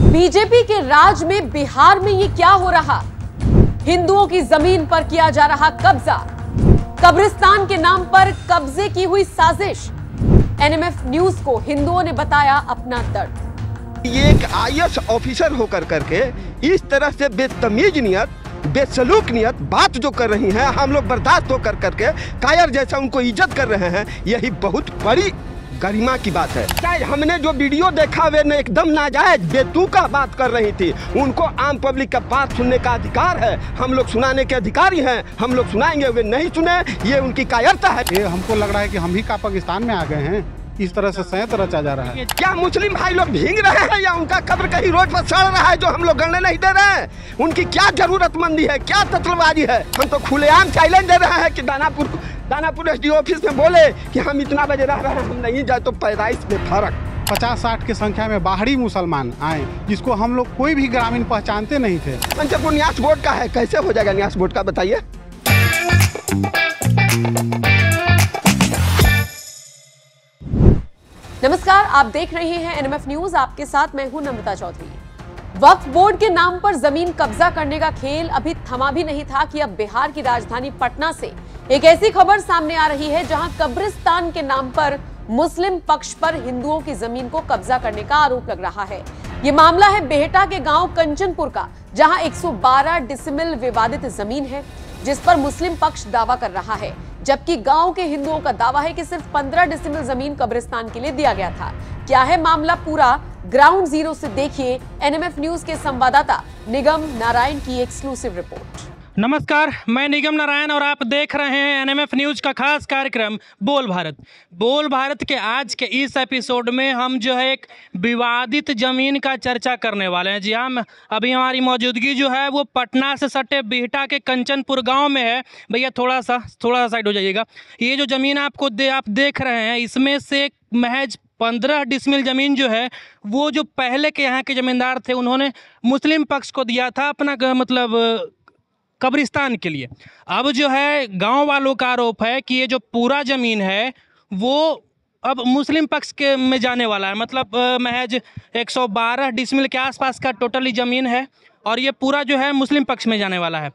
BJP के राज में बिहार में ये क्या हो रहा? हिंदुओं की जमीन पर किया जा रहा कब्जा, कब्रिस्तान के नाम पर कब्जे की हुई साजिश। एनएमएफ न्यूज को हिंदुओं ने बताया अपना दर्द। ये एक आईएएस ऑफिसर होकर करके इस तरह से बेतमीज नियत, बेसलूक नियत बात जो कर रही हैं, हम लोग बर्दाश्त होकर करके कायर जैसा उनको इज्जत कर रहे हैं, यही बहुत बड़ी गरिमा की बात है। चाहे हमने जो वीडियो देखा वे ने एकदम नाजायज बेतुका बात कर रही थी। उनको आम पब्लिक का बात सुनने का अधिकार है, हम लोग सुनाने के अधिकारी हैं, हम लोग सुनाएंगे, वे नहीं सुने, ये उनकी कायरता है। ये हमको लग रहा है कि हम ही का पाकिस्तान में आ गए हैं, इस तरह से संयत रचा जा रहा है। क्या मुस्लिम भाई लोग भीग रहे हैं या उनका कब्र कहीं रोड पर सड़ रहा है जो हम लोग गणने नहीं दे रहे हैं? उनकी क्या जरूरतमंदी है, क्या तत्लबाजी है? हम तो खुलेआम चैलेंज दे रहे हैं कि दानापुर एसडीओ ऑफिस में बोले कि हम इतना बजे रह रहे हैं, हम नहीं जाए तो पैदाइश में फर्क। 50-60 की संख्या में बाहरी मुसलमान आए, जिसको हम लोग कोई भी ग्रामीण पहचानते नहीं थे। पंचरपुर न्यास बोर्ड का है, कैसे हो जाएगा न्यास बोर्ड का, बताइए। नमस्कार, आप देख रहे हैं एनएमएफ न्यूज, आपके साथ मैं हूं नम्रता चौधरी। वक्फ बोर्ड के नाम पर जमीन कब्जा करने का खेल अभी थमा भी नहीं था कि अब बिहार की राजधानी पटना से एक ऐसी खबर सामने आ रही है जहां कब्रिस्तान के नाम पर मुस्लिम पक्ष पर हिंदुओं की जमीन को कब्जा करने का आरोप लग रहा है। ये मामला है बेहटा के गांव कंचनपुर का, जहां 112 डिसिमिल विवादित जमीन है जिस पर मुस्लिम पक्ष दावा कर रहा है, जबकि गांव के हिंदुओं का दावा है कि सिर्फ 15 डिसिमिल जमीन कब्रिस्तान के लिए दिया गया था। क्या है मामला पूरा, ग्राउंड जीरो से देखिए एनएमएफ न्यूज के संवाददाता निगम नारायण की एक्सक्लूसिव रिपोर्ट। नमस्कार, मैं निगम नारायण और आप देख रहे हैं एनएमएफ न्यूज का खास कार्यक्रम बोल भारत। बोल भारत के आज के इस एपिसोड में हम जो है एक विवादित जमीन का चर्चा करने वाले हैं। जी हाँ, अभी हमारी मौजूदगी जो है वो पटना से सटे बिहटा के कंचनपुर गांव में है। भैया थोड़ा सा साइड हो जाइएगा। ये जो ज़मीन आप देख रहे हैं, इसमें से महज 15 डिसमिल ज़मीन जो है वो जो पहले के यहाँ के ज़मींदार थे उन्होंने मुस्लिम पक्ष को दिया था अपना मतलब कब्रिस्तान के लिए। अब जो है गांव वालों का आरोप है कि ये जो पूरा ज़मीन है वो अब मुस्लिम पक्ष के में जाने वाला है। मतलब महज 112 डिसमिल के आसपास का टोटली ज़मीन है और ये पूरा जो है मुस्लिम पक्ष में जाने वाला है।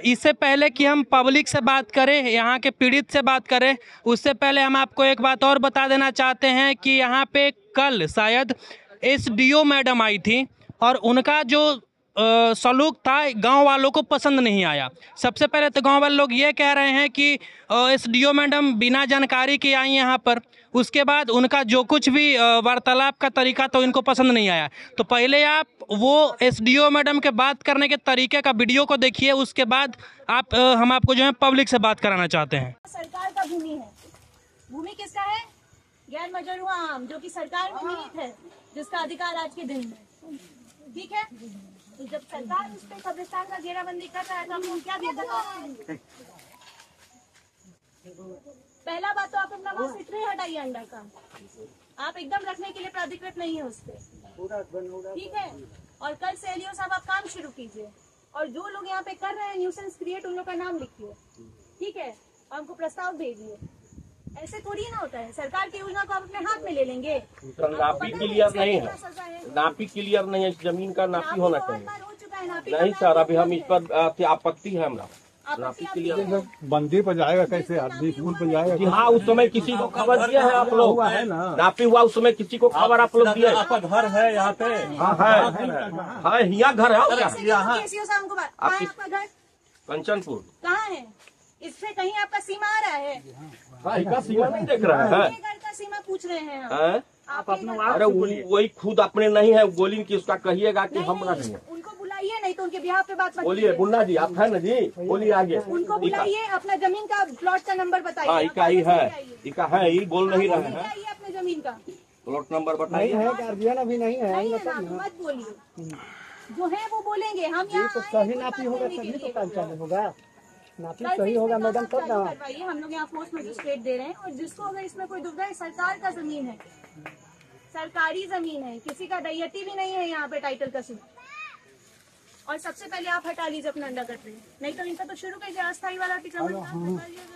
इससे पहले कि हम पब्लिक से बात करें, यहाँ के पीड़ित से बात करें, उससे पहले हम आपको एक बात और बता देना चाहते हैं कि यहाँ पे कल शायद एसडीओ मैडम आई थी और उनका जो सलूक था गांव वालों को पसंद नहीं आया। सबसे पहले तो गांव वाले लोग ये कह रहे हैं कि एसडीओ मैडम बिना जानकारी के आई यहाँ पर। उसके बाद उनका जो कुछ भी वार्तालाप का तरीका तो इनको पसंद नहीं आया। तो पहले आप वो एसडीओ मैडम के बात करने के तरीके का वीडियो को देखिए, उसके बाद हम आपको जो है पब्लिक से बात कराना चाहते हैं। सरकार का भूमि है। भूमि किसका है? गैर मजरूआ आम, जो कि सरकार में निहित है, जिसका अधिकार आज के दिन में। ठीक है, तो जब सरकार उस पर कब्रिस्तान का घेराबंदी कर रहा है तो आपको क्या दिया? पहला बात तो आप अपना वहाँ फिट नहीं हटाइए, अंडा का आप एकदम रखने के लिए प्राधिकृत नहीं है उस पर। ठीक है, और कल से एलईओ साहब आप काम शुरू कीजिए और जो लोग यहाँ पे कर रहे हैं न्यूसेंस क्रिएट, उन लोग का नाम लिखिए। ठीक है, हमको प्रस्ताव भेजिए। ऐसे थोड़ी ना होता है, सरकार की योजना को आप अपने हाथ में ले लेंगे। तो नापी क्लियर नहीं है, नापी क्लियर नहीं है, जमीन का नापी होना चाहिए। नहीं सर, अभी हम इस पर आपत्ति है हमरा। नापी क्लियर बंदी पर जाएगा कैसे आदमी, स्कूल पर जाएगा? जी हाँ, उस समय किसी को खबर दिया है आप लोग? है ना, नापी हुआ उस समय किसी को खबर आप लोग दिए? आपका घर है यहाँ पे? हाँ है, यहाँ घर है। यहाँ कंचनपुर कहाँ है? इससे कहीं आपका सीमा आ रहा है? हाँ, इसका सीमा नहीं देख रहा है। घर का सीमा पूछ रहे हैं आप अपना। अरे वही खुद अपने नहीं है, बोली कि उसका कहिएगा कि हम नहीं है। उनको बुलाइए, नहीं तो उनके बिहार पे बात बोलिए। मुन्ना जी आप है ना जी, बोलिए आगे। उनको बुलाइए, अपना जमीन का प्लॉट का नंबर बताइए। हाँ, इका ही है, इका है, ये बोल नहीं रहे हैं। अपने जमीन का प्लॉट नंबर बताइए। गार्जियन अभी नहीं है, मत बोलिए, जो है वो बोलेंगे। हम यहाँ सही नापी होगा तभी तो काम चालू होगा। नापी सही होगा मैडम तब ना करवाइए। हम लोग यहाँ पोस्ट मजिस्ट्रेट दे रहे हैं और जिसको अगर इसमें कोई दुविधा है, सरकार का जमीन है, सरकारी जमीन है, किसी का दैयती भी नहीं है यहाँ पे टाइटल का सूट। और सबसे पहले आप हटा लीजिए अपना अंडा कट रही, नहीं तो इनका तो शुरू कीजिए अस्थायी वाला अतिक्रमण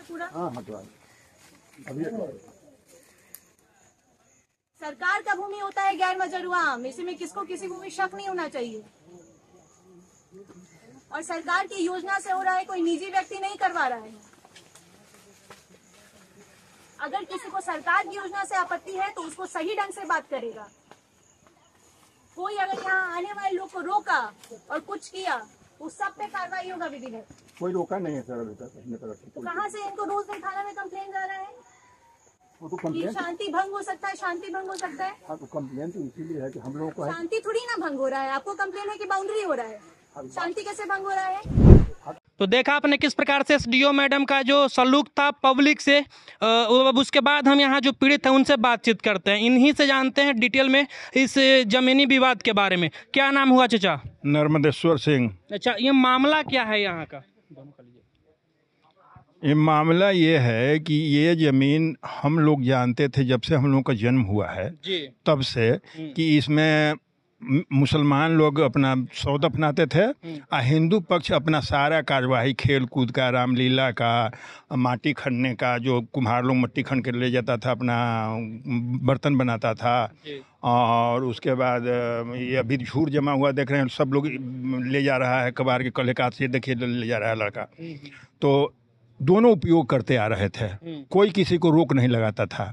पूरा। सरकार का भूमि होता है गैर मजरूआ आम, इसी में किसी को भी शक नहीं होना चाहिए। और सरकार की योजना से हो रहा है, कोई निजी व्यक्ति नहीं करवा रहा है। अगर किसी को सरकार की योजना से आपत्ति है तो उसको सही ढंग से बात करेगा। कोई अगर यहाँ आने वाले लोग को रोका और कुछ किया तो सब पे कार्रवाई होगा विधिवत। कोई रोका नहीं है सर अभी तक अपने तरफ से। तो कहाँ से इनको रोज दिन थाना में कंप्लेन जा रहा है वो तो कि कंप्लेन, शांति भंग हो सकता है, शांति भंग हो सकता है। हाँ तो कंप्लेन तो इसीलिए है कि हम लोगों को है। शांति थोड़ी ना भंग हो रहा है, आपको कंप्लेन है कि बाउंड्री हो रहा है, शांति कैसे भंग हो रहा है? तो देखा आपने किस प्रकार से एसडीओ मैडम का जो सलूक था पब्लिक से। अब उसके बाद हम यहाँ जो पीड़ित हैं उनसे बातचीत करते हैं, इन्हीं से जानते हैं डिटेल में इस जमीनी विवाद के बारे में। क्या नाम हुआ चाचा? नर्मदेश्वर सिंह। अच्छा, ये मामला क्या है यहाँ का? ये मामला ये है कि ये ज़मीन हम लोग जानते थे जब से हम लोग का जन्म हुआ है जी, तब से कि इसमें मुसलमान लोग अपना सौद अपनाते थे और हिंदू पक्ष अपना सारा कार्यवाही खेल कूद का, रामलीला का, माटी खनने का, जो कुम्हार लोग मिट्टी खन के ले जाता था, अपना बर्तन बनाता था। और उसके बाद ये अभी झूठ जमा हुआ देख रहे हैं, सब लोग ले जा रहा है कबार के कल हाथ से, देखिए ले जा रहा है लड़का। तो दोनों उपयोग करते आ रहे थे, कोई किसी को रोक नहीं लगाता था।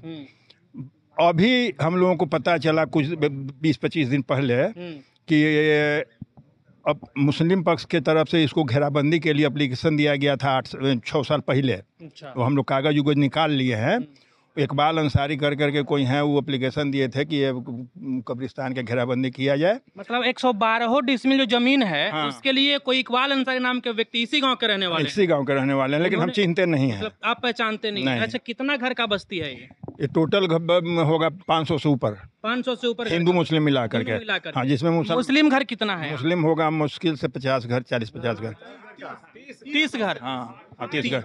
अभी हम लोगों को पता चला कुछ 20-25 दिन पहले कि अब मुस्लिम पक्ष के तरफ से इसको घेराबंदी के लिए एप्लीकेशन दिया गया था 6 साल पहले। अच्छा। तो हम लोग कागज उगज निकाल लिए हैं। इकबाल अंसारी कर करके कोई हैं, वो एप्लीकेशन दिए थे कि ये कब्रिस्तान के घेराबंदी किया जाए। मतलब 112 डिसमिल जो जमीन है, हाँ, उसके लिए कोई इकबाल अंसारी नाम के व्यक्ति इसी गांव के रहने वाले हैं। इसी गांव के रहने वाले हैं, लेकिन हम चिंते नहीं हैं। मतलब आप पहचानते नहीं, नहीं। अच्छा, कितना घर का बस्ती है ये? टोटल होगा 500 से ऊपर, 500 से ऊपर हिंदू मुस्लिम मिला करके। हाँ, जिसमें मुस्लिम घर कितना है? मुस्लिम होगा मुश्किल से 50 घर, 40-50 घर, 30 घर। हाँ 30 घर,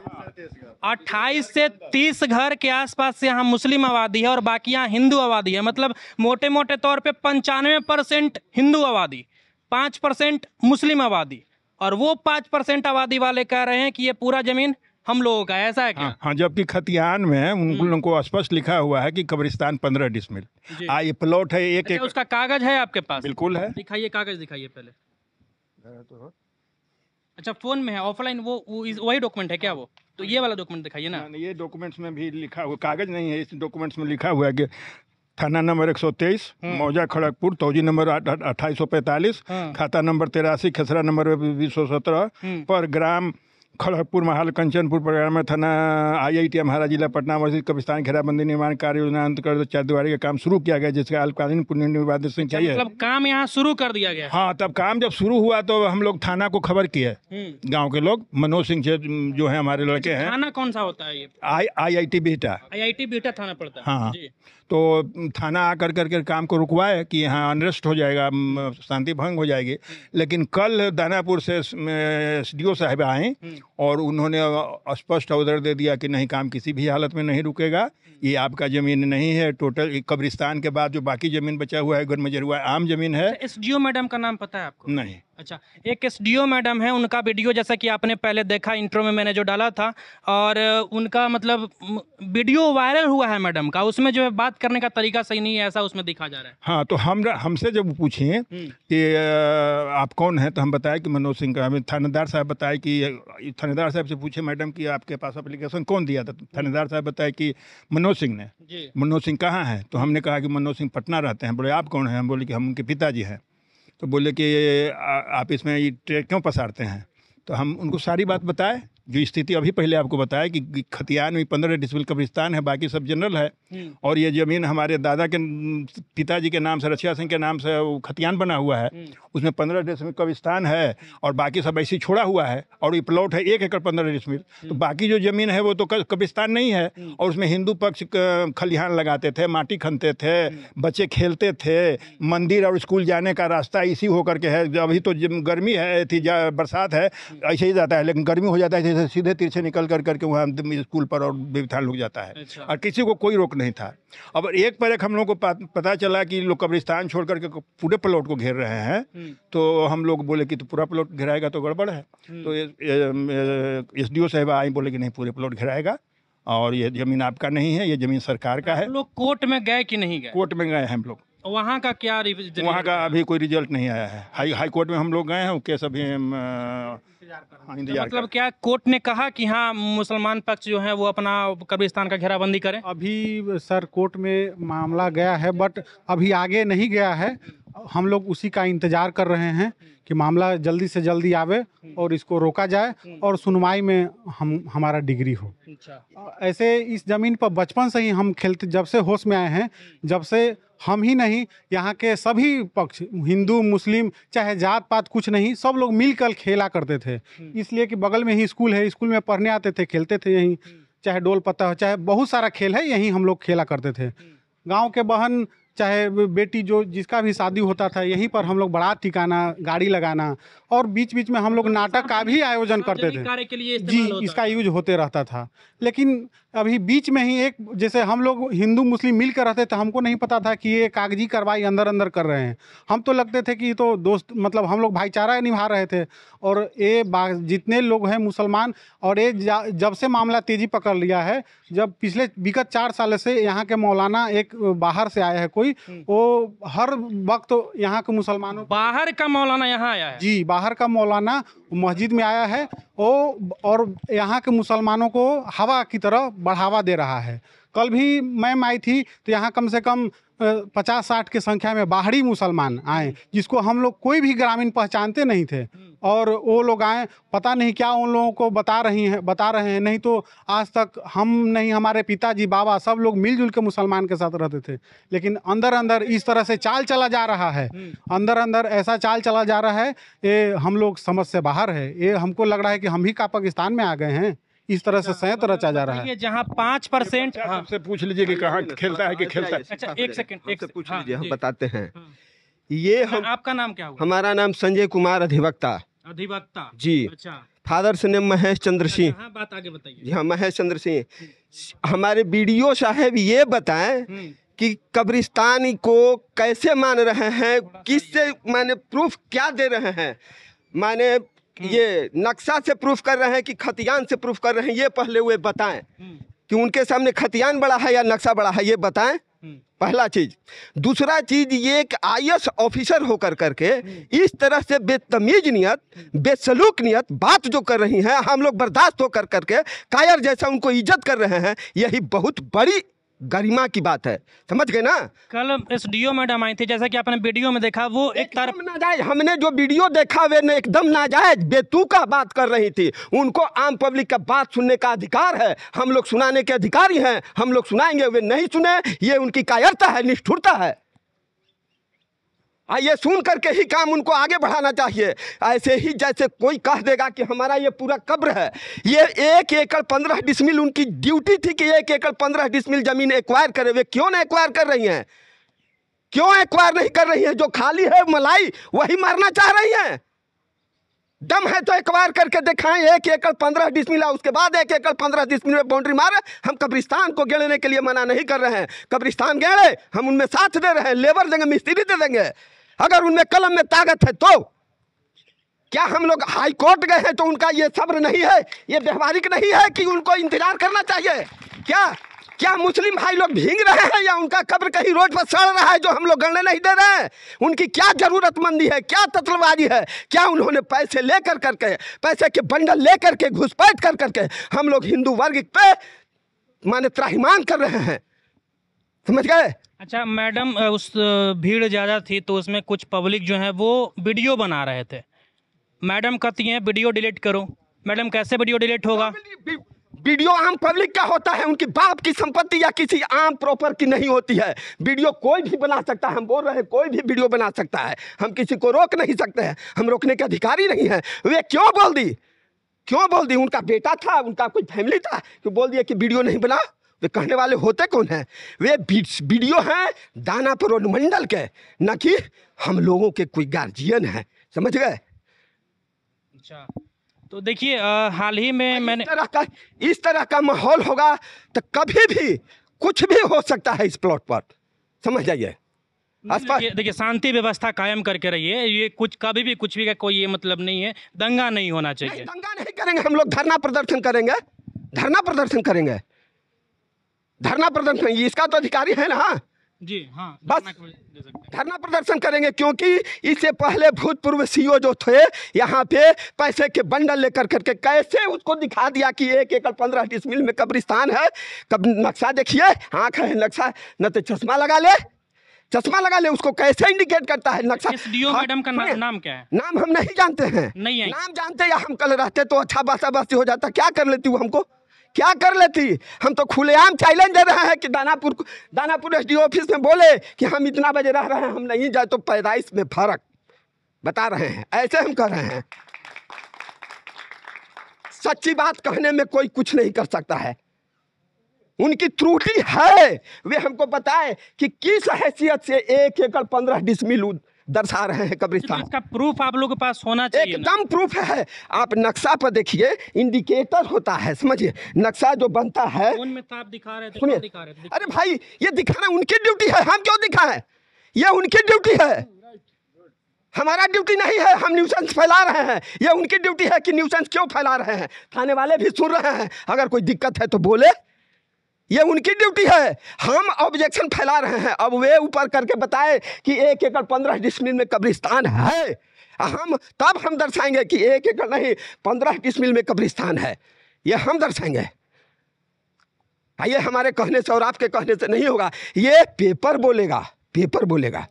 28 से 30 घर के आसपास से यहाँ मुस्लिम आबादी है और बाकी यहाँ हिंदू आबादी है। मतलब मोटे मोटे तौर पे 95% हिंदू आबादी, 5% मुस्लिम आबादी, और वो 5% आबादी वाले कह रहे हैं कि ये पूरा जमीन हम लोगों का, ऐसा है क्या? हाँ, जबकि खतियान में उन लोगों को स्पष्ट लिखा हुआ है कि कब्रिस्तान 15 डिसमिल। ये प्लॉट है एक। अच्छा, उसका कागज है आपके पास? बिल्कुल है। दिखाइए, कागज दिखाइए पहले। अच्छा, फोन में है, ऑफलाइन वो वही डॉक्यूमेंट है क्या वो? तो ये वाला डॉक्यूमेंट दिखाइए ना। ये डॉक्यूमेंट्स में भी लिखा हुआ, कागज नहीं है, इस डॉक्यूमेंट्स में लिखा हुआ है कि थाना नंबर 123, मौजा खड़गपुर, तौजी नंबर 2845, खाता नंबर 83, खसरा नंबर 217 पर ग्राम खड़गपुर, महाल कंचनपुर, परिवार में थाना IIT महाराज जिला पटना मस्जिद कब्रिस्तान घेराबंदी निर्माण कार्य योजना अंतर्गत 4 दीवारी का काम शुरू किया गया, जिसका अल्पकालीन पुनर्निर्माण संख्या है। मतलब काम यहाँ शुरू कर दिया गया? हाँ, तब काम जब शुरू हुआ तो हम लोग थाना को खबर किए, गांव के लोग, मनोज सिंह जो है हमारे लड़के हैं। थाना कौन सा होता है ये? IIT बिहटा। IIT बिहटा थाना पड़ता है। हाँ, तो थाना आकर करके काम को रुकवाए कि यहाँ अनरेस्ट हो जाएगा, शांति भंग हो जाएगी। लेकिन कल दानापुर से SDO साहब आए और उन्होंने स्पष्ट ऑर्डर दे दिया कि नहीं, काम किसी भी हालत में नहीं रुकेगा, ये आपका ज़मीन नहीं है। टोटल कब्रिस्तान के बाद जो बाकी ज़मीन बचा हुआ है गैरमजरूआ आम ज़मीन है। SDO मैडम का नाम पता है आपको? नहीं। अच्छा, एक SDO मैडम है, उनका वीडियो जैसा कि आपने पहले देखा, इंट्रो में मैंने जो डाला था, और उनका मतलब वीडियो वायरल हुआ है मैडम का, उसमें जो है बात करने का तरीका सही नहीं है, ऐसा उसमें दिखा जा रहा है। हाँ, तो हमसे जब पूछे कि आप कौन हैं, तो हम बताए कि मनोज सिंह का। हमें थानेदार साहब बताए कि, थानेदार साहब से पूछे मैडम कि आपके पास एप्लीकेशन कौन दिया था? थानेदार साहब बताए कि मनोज सिंह ने। मनोज सिंह कहाँ हैं? तो हमने कहा कि मनोज सिंह पटना रहते हैं। बोले आप कौन हैं? हम बोले कि हम उनके पिताजी हैं। तो बोले कि आप इसमें ये ट्रक क्यों पसारते हैं? तो हम उनको सारी बात बताए, जो स्थिति अभी पहले आपको बताया कि खतियान में 15 डिसमिल कब्रिस्तान है, बाकी सब जनरल है। और ये ज़मीन हमारे दादा के पिताजी के नाम से, रचिया सिंह के नाम से वो खतियान बना हुआ है, उसमें 15 डिसमिल कब्रिस्तान है और बाकी सब ऐसे छोड़ा हुआ है। और ये प्लॉट है 1 एकड़ 15 डिसमिल। तो बाकी जो ज़मीन है वो तो कब्रिस्तान नहीं है। और उसमें हिंदू पक्ष खलिहान लगाते थे, माटी खनते थे, बच्चे खेलते थे, मंदिर और स्कूल जाने का रास्ता इसी होकर के है। अभी तो गर्मी है, बरसात है, ऐसे ही जाता है, लेकिन गर्मी हो जाता है सीधे तिरछे निकल करके वहाँ स्कूल पर और विधान लोग जाता है। अच्छा। और किसी को कोई रोक नहीं था। अब एक पर एक हम लोग को पता चला कि लोग कब्रिस्तान छोड़ करके पूरे प्लॉट को घेर रहे हैं। तो हम लोग बोले कि तो पूरा प्लॉट घेराएगा तो गड़बड़ है। तो SDO साहब आई, बोले कि नहीं, पूरे प्लॉट घेराएगा और ये ज़मीन आपका नहीं है, ये ज़मीन सरकार का है। लोग कोर्ट में गए कि नहीं गए? कोर्ट में गए हैं हम लोग। वहाँ का क्या वहाँ का अभी कोई रिजल्ट नहीं आया है। हाई कोर्ट में हम लोग गए हैं, वो केस अभी इंतजार मतलब क्या कोर्ट ने कहा कि हाँ मुसलमान पक्ष जो है वो अपना कब्रिस्तान का घेराबंदी करें? अभी सर कोर्ट में मामला गया है, बट अभी आगे नहीं गया है। हम लोग उसी का इंतजार कर रहे हैं कि मामला जल्दी से जल्दी आवे और इसको रोका जाए और सुनवाई में हमारा डिग्री हो। ऐसे इस ज़मीन पर बचपन से ही हम खेलते, जब से होश में आए हैं, जब से हम ही नहीं यहाँ के सभी पक्ष, हिंदू मुस्लिम चाहे जात पात कुछ नहीं, सब लोग मिलकर खेला करते थे। इसलिए कि बगल में ही स्कूल है, स्कूल में पढ़ने आते थे, खेलते थे यहीं, चाहे डोल पत्ता हो, चाहे बहुत सारा खेल है, यहीं हम लोग खेला करते थे। गांव के बहन चाहे बेटी जो जिसका भी शादी होता था, यहीं पर हम लोग बारात ठिकाना, गाड़ी लगाना, और बीच बीच में हम लोग नाटक का भी आयोजन करते थे जी, इसका यूज होते रहता था। लेकिन अभी बीच में ही एक, जैसे हम लोग हिंदू मुस्लिम मिलकर रहते थे, हमको नहीं पता था कि ये कागजी कार्रवाई अंदर अंदर कर रहे हैं। हम तो लगते थे कि तो दोस्त, मतलब हम लोग भाईचारा निभा रहे थे। और ये जितने लोग हैं मुसलमान, और ये जब से मामला तेजी पकड़ लिया है, जब पिछले विगत 4 साल से यहाँ के मौलाना एक बाहर से आया है कोई, वो हर वक्त यहाँ के मुसलमानों, बाहर का मौलाना यहाँ आया है जी, बाहर का मौलाना मस्जिद में आया है वो, और यहाँ के मुसलमानों को हवा की तरह बढ़ावा दे रहा है। कल भी मैम आई थी तो यहाँ कम से कम 50-60 की संख्या में बाहरी मुसलमान आए, जिसको हम लोग कोई भी ग्रामीण पहचानते नहीं थे, और वो लोग आए, पता नहीं क्या उन लोगों को बता रहे हैं। नहीं तो आज तक हम नहीं, हमारे पिताजी बाबा सब लोग मिलजुल के मुसलमान के साथ रहते थे। लेकिन अंदर अंदर इस तरह से चाल चला जा रहा है, अंदर अंदर ऐसा चाल चला जा रहा है, ये हम लोग समझ से बाहर है। ये हमको लग रहा है कि हम ही का पाकिस्तान में आ गए हैं। इस तरह से संयंत्र रचा जा रहा है। जहाँ 5% से पूछ लीजिए कि कहाँ खेलता है कि खेलता है। अच्छा, एक सेकंड पूछ लीजिए, हम बताते हैं। ये हम, आपका नाम क्या हुआ? हमारा नाम संजय कुमार अधिवक्ता जी। अच्छा, फादर से नेम महेश चंद्र सिंह। हाँ, बात आगे बताइए। जी हाँ, महेश चंद्र सिंह। हमारे बीडीओ साहब ये बताएं कि कब्रिस्तान को कैसे मान रहे हैं, किससे माने प्रूफ क्या दे रहे हैं, माने ये नक्शा से प्रूफ कर रहे हैं कि खतियान से प्रूफ कर रहे हैं, ये पहले वे बताएं कि उनके सामने खतियान बड़ा है या नक्शा बड़ा है, ये बताएं। पहला चीज। दूसरा चीज, ये एक IAS ऑफिसर होकर करके इस तरह से बेतमीज नियत, बेसलूक नियत बात जो कर रही हैं, हम लोग बर्दाश्त होकर करके कायर जैसा उनको इज्जत कर रहे हैं, यही बहुत बड़ी गरिमा की बात है। समझ गए ना? कल SDO मैडम आई थी, जैसा कि आपने वीडियो में देखा, वो एक तरफ नाजायज, हमने जो वीडियो देखा वे ने एकदम नाजायज बेतुका बात कर रही थी। उनको आम पब्लिक का बात सुनने का अधिकार है, हम लोग सुनाने के अधिकारी हैं, हम लोग सुनाएंगे, वे नहीं सुने, ये उनकी कायरता है, निष्ठुरता है। ये सुन करके ही काम उनको आगे बढ़ाना चाहिए। ऐसे ही जैसे कोई कह देगा कि हमारा ये पूरा कब्र है, ये 1 एकड़ 15 डिसमिल उनकी ड्यूटी थी कि 1 एकड़ 15 डिसमिल जमीन एक्वायर करे, वे क्यों नहीं एक्वायर कर रही हैं? क्यों एक्वायर नहीं कर रही हैं? जो खाली है मलाई वही मारना चाह रही हैं। दम है तो एक्वायर करके दिखाएं 1 एकड़ 15 डिसमिल, उसके बाद 1 एकड़ 15 डिसमिल में बाउंड्री मारे। हम कब्रिस्तान को गेड़ने के लिए मना नहीं कर रहे हैं, कब्रिस्तान गेड़े, हम उनमें साथ दे रहे हैं, लेबर देंगे, मिस्त्री दे देंगे, अगर उनमें कलम में ताकत है तो। क्या हम लोग हाई कोर्ट गए हैं तो उनका ये सब्र नहीं है, ये व्यवहारिक नहीं है कि उनको इंतजार करना चाहिए? क्या मुस्लिम भाई लोग भीग रहे हैं या उनका कब्र कहीं रोड पर सड़ रहा है जो हम लोग गणने नहीं दे रहे हैं? उनकी क्या जरूरतमंदी है, क्या तत्लबाजी है? क्या उन्होंने पैसे लेकर करके, पैसे के बंडल लेकर के, घुसपैठ कर करके हम लोग हिंदू वर्ग पे माने त्राहिमाम कर रहे हैं? समझ गए? अच्छा मैडम, उस भीड़ ज़्यादा थी तो उसमें कुछ पब्लिक जो है वो वीडियो बना रहे थे। मैडम कहती हैं वीडियो डिलीट करो। मैडम कैसे वीडियो डिलीट होगा? वीडियो आम पब्लिक का होता है, उनकी बाप की संपत्ति या किसी आम प्रॉपर की नहीं होती है। वीडियो कोई भी बना सकता है, हम बोल रहे हैं कोई भी वीडियो बना सकता है, हम किसी को रोक नहीं सकते हैं, हम रोकने के अधिकारी नहीं है। वे क्यों बोल दी? उनका बेटा था, उनका कोई फैमिली था कि बोल दिया कि वीडियो नहीं बना? वे कहने वाले होते कौन हैं? वे वीडियो हैं दानापुर अनुमंडल के, न कि हम लोगों के कोई गार्जियन है। समझ गए? अच्छा, तो देखिए हाल ही में मैंने इस तरह का माहौल होगा तो कभी भी कुछ भी हो सकता है इस प्लॉट पर। समझ जाइए। देखिए शांति व्यवस्था कायम करके रहिए। ये कुछ कभी भी कुछ भी का कोई ये मतलब नहीं है, दंगा नहीं होना चाहिए। दंगा नहीं करेंगे हम लोग, धरना प्रदर्शन करेंगे। धरना प्रदर्शन, इसका तो अधिकारी है ना जी। हाँ, बस दे सकते हैं। धरना प्रदर्शन करेंगे, क्योंकि इससे पहले भूतपूर्व सीओ जो थे यहाँ पे पैसे के बंडल लेकर करके कैसे उसको दिखा दिया कि 1 एकड़ 15 डिसमिल में कब्रिस्तान है। कब नक्शा देखिए, आँख है नक्शा, न तो चश्मा लगा ले, चश्मा लगा ले, उसको कैसे इंडिकेट करता है नक्शा। एसडीओ मैडम का नाम क्या है? नाम हम नहीं जानते हैं, नहीं है। नाम जानते या हम कल रहते तो अच्छा बासा बासी हो जाता, क्या कर लेती वो हमको, क्या कर लेती। हम तो खुलेआम चैलेंज दे रहे हैं कि दानापुर एसडीओ ऑफिस में बोले कि हम इतना बजे रह रहे हैं, हम नहीं जाए तो पैदाइश में फर्क बता रहे हैं, ऐसे हम कर रहे हैं। सच्ची बात कहने में कोई कुछ नहीं कर सकता है, उनकी त्रुटि है, वे हमको बताए कि किस हैसियत से 1 एकड़ 15 डिसमिल दर्शा रहे हैं कब्रिस्तान। इसका प्रूफ आप लोगों के पास होना चाहिए। एकदम प्रूफ है। आप नक्शा पर देखिए, इंडिकेटर होता है, समझिए नक्शा जो बनता है। फोन में तो आप दिखा रहे थे, सुनिए, दिखा रहे थे। अरे भाई ये दिखाना उनकी ड्यूटी है, हम क्यों दिखाएं, ये उनकी ड्यूटी है, हमारा ड्यूटी नहीं है। हम न्यूसेंस फैला रहे हैं, ये उनकी ड्यूटी है कि न्यूसेंस क्यों फैला रहे हैं। थाने वाले भी सुन रहे हैं, अगर कोई दिक्कत है तो बोले, ये उनकी ड्यूटी है। हम ऑब्जेक्शन फैला रहे हैं, अब वे ऊपर करके बताए कि 1 एकड़ 15 डिसमिल में कब्रिस्तान है, हम तब हम दर्शाएंगे कि 1 एकड़ नहीं 15 डिसमिल में कब्रिस्तान है, ये हम दर्शाएंगे। ये हमारे कहने से और आपके कहने से नहीं होगा, ये पेपर बोलेगा, पेपर बोलेगा।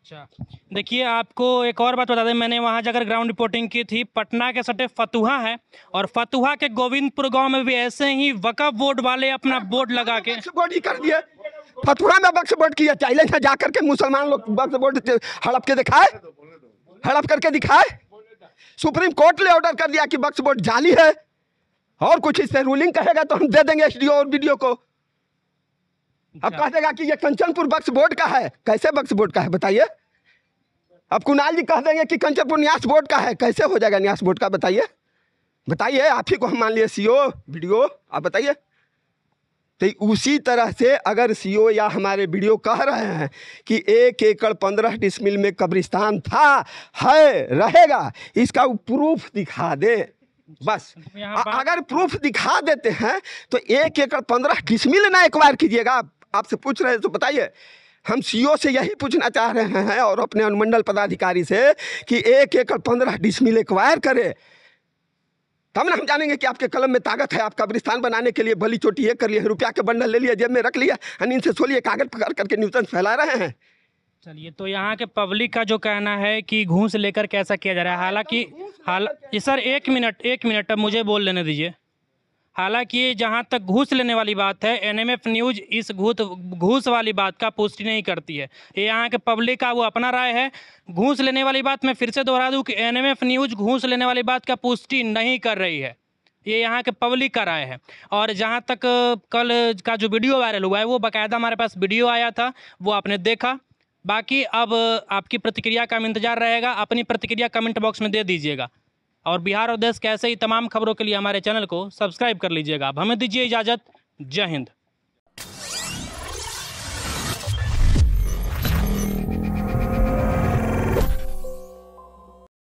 अच्छा, देखिए आपको एक और बात बता दें, मैंने वहाँ जाकर ग्राउंड रिपोर्टिंग की थी। पटना के सटे फतुहा है, और फतुहा के गोविंदपुर गांव में भी ऐसे ही वक्फ बोर्ड वाले अपना बोर्ड लगा के बोर्ड ही कर दिए। फतुहा में वक्फ बोर्ड किया, चैलेंज है जाकर के मुसलमान लोग वक्फ बोर्ड हड़प के दिखाए, हड़प करके दिखाए। सुप्रीम कोर्ट ने ऑर्डर कर दिया कि वक्फ बोर्ड जाली है, और कुछ इससे रूलिंग कहेगा तो हम दे देंगे एसडीओ और वीडियो को। अब कह देगा कि ये कंचनपुर वक्फ बोर्ड का है, कैसे वक्फ बोर्ड का है बताइए। अब कुणाल जी कह देंगे कि कंचनपुर न्यास बोर्ड का है, कैसे हो जाएगा न्यास बोर्ड का, बताइए बताइए। आप ही को हम मान लिए सीओ वीडियो, आप बताइए। तो उसी तरह से अगर सीओ या हमारे वीडियो कह रहे हैं कि 1 एकड़ 15 डिसमिल में कब्रिस्तान था, है, रहेगा, इसका प्रूफ दिखा दे बस। अगर प्रूफ दिखा देते हैं तो 1 एकड़ 15 डिसमिल ना एक्वायर कीजिएगा। आपसे पूछ रहे हैं तो बताइए। हम सीओ से यही पूछना चाह रहे हैं और अपने अनुमंडल पदाधिकारी से कि 1 एकड़ 15 डिसमिल एक्वायर करे, तब ना हम जानेंगे कि आपके कलम में ताकत है। आप कब्रिस्तान बनाने के लिए भली चोटी ये कर लिए, रुपया के बंडल ले लिया, जेब में रख लिया, नींद से सो लिए, कागज पकड़ करके न्यूसेंस फैला रहे हैं। चलिए, तो यहाँ के पब्लिक का जो कहना है कि घूस लेकर कैसा किया जा रहा है, हालांकि सर एक मिनट अब मुझे बोल लेने दीजिए। हालांकि जहाँ तक घूस लेने वाली बात है, एनएमएफ न्यूज़ इस घूस वाली बात का पुष्टि नहीं करती है। ये यहाँ के पब्लिक का वो अपना राय है। घूस लेने वाली बात मैं फिर से दोहरा दूँ कि एनएमएफ न्यूज़ घूस लेने वाली बात का पुष्टि नहीं कर रही है, ये यहाँ के पब्लिक का राय है। और जहाँ तक कल का जो वीडियो वायरल हुआ है, वो बाकायदा हमारे पास वीडियो आया था, वो आपने देखा। बाकी अब आपकी प्रतिक्रिया का इंतजार रहेगा, अपनी प्रतिक्रिया कमेंट बॉक्स में दे दीजिएगा। और बिहार और देश के ऐसे ही तमाम खबरों के लिए हमारे चैनल को सब्सक्राइब कर लीजिएगा। अब हमें दीजिए इजाज़त। जय हिंद।